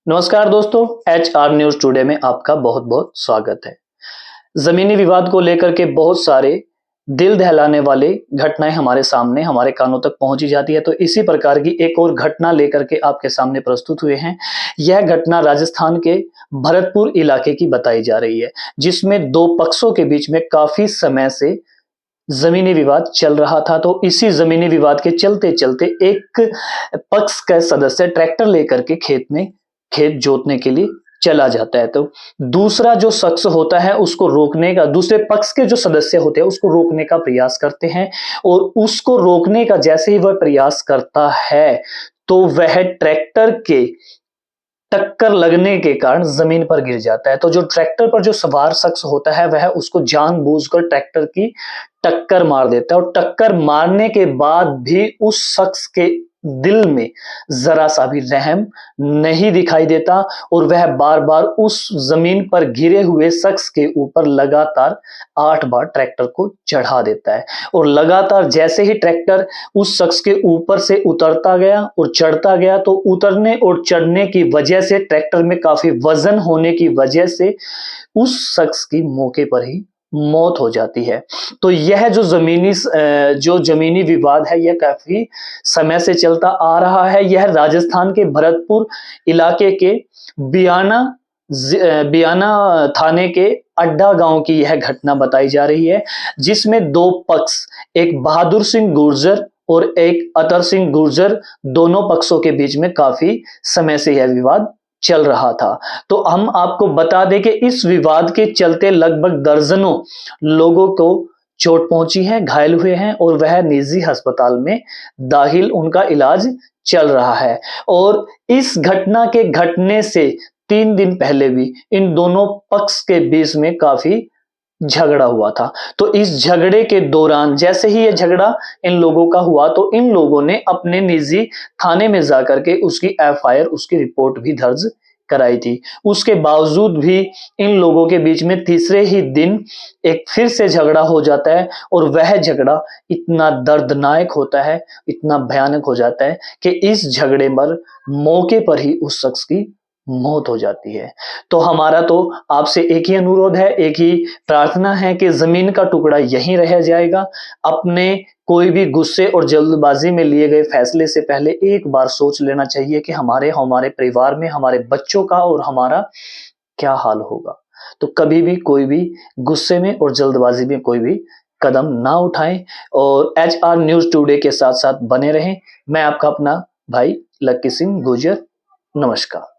नमस्कार दोस्तों, HR news today में आपका बहुत-बहुत स्वागत है। ज़मीनी विवाद को लेकर के बहुत सारे दिल दहलाने वाली घटनाएँ हमारे सामने, हमारे कानों तक पहुँची जाती है, तो इसी प्रकार की एक और घटना लेकर के आपके सामने प्रस्तुत हुए हैं। यह घटना राजस्थान के भरतपुर इलाके की बताई जा रही है, जिसमें 2 पक्षों के बीच में काफ़ी समय से ज़मीनी विवाद चल रहा था। तो इसी ज़मीनी विवाद के चलते-चलते एक पक्ष का सदस्य ट्रैक्टर लेकर के खेत जोतने के लिए चला जाता है। तो दूसरा जो शख्स होता है उसको रोकने का, दूसरे पक्ष के जो सदस्य होते हैं उसको रोकने का प्रयास करते हैं और उसको रोकने का जैसे ही वह प्रयास करता है, तो वह ट्रैक्टर के टक्कर लगने के कारण ज़मीन पर गिर जाता है। तो जो ट्रैक्टर पर जो सवार शख्स होता है वह उसको जानबूझकर ट्रैक्टर की टक्कर मार देता है और टक्कर मारने के बाद भी उस शख्स के दिल में ज़रा-सा भी रहम नहीं दिखाई देता और वह बार-बार उस ज़मीन पर गिरे हुए शख्स के ऊपर लगातार 8 बार ट्रैक्टर को चढ़ा देता है और लगातार जैसे ही ट्रैक्टर उस शख्स के ऊपर से उतरता गया और चढ़ता गया, तो उतरने और चढ़ने की वजह से ट्रैक्टर में काफ़ी वज़न होने की वजह से उस शख्स की मौके पर ही मौत हो जाती है। तो यह जो ज़मीनी विवाद है, यह काफ़ी समय से चलता आ रहा है। यह राजस्थान के भरतपुर इलाके के बियाना थाने के अड्डा गाँव की यह घटना बताई जा रही है, जिसमें 2 पक्ष, एक बहादुर सिंह गुर्जर और एक अतर सिंह गुर्जर, दोनों पक्षों के बीच में काफ़ी समय से यह विवाद चल रहा था। तो हम आपको बता दें कि इस विवाद के चलते लगभग दर्जनों लोगों को चोट पहुंची है, घायल हुए हैं और वह निजी अस्पताल में दाखिल, उनका इलाज चल रहा है। और इस घटना के घटने से 3 दिन पहले भी इन दोनों पक्ष के बीच में काफ़ी झगड़ा हुआ था। तो इस झगड़े के दौरान जैसे ही ये झगड़ा इन लोगों का हुआ, तो इन लोगों ने अपने निजी थाने में जाकर के उसकी FIR, उसकी रिपोर्ट भी दर्ज कराई थी। उसके बावजूद भी इन लोगों के बीच में तीसरे ही दिन एक फिर से झगड़ा हो जाता है और वह झगड़ा इतना दर्दनाक होता है, इतना भयानक हो जाता है कि इस झगड़े पर मौके पर ही उस शख्स की मौत हो जाती है। तो हमारा तो आपसे एक ही अनुरोध है, एक ही प्रार्थना है कि ज़मीन का टुकड़ा यहीं रह जाएगा। अपने कोई भी गुस्से और जल्दबाज़ी में लिए गए फैसले से पहले एक बार सोच लेना चाहिए कि हमारे परिवार में हमारे बच्चों का और हमारा क्या हाल होगा। तो कभी भी कोई भी गुस्से में और जल्दबाज़ी में कोई भी कदम ना उठाएँ और HR न्यूज़ टुडे के साथ-साथ बने रहें। मैं आपका अपना भाई लक्की सिंह गुर्जर। नमस्कार।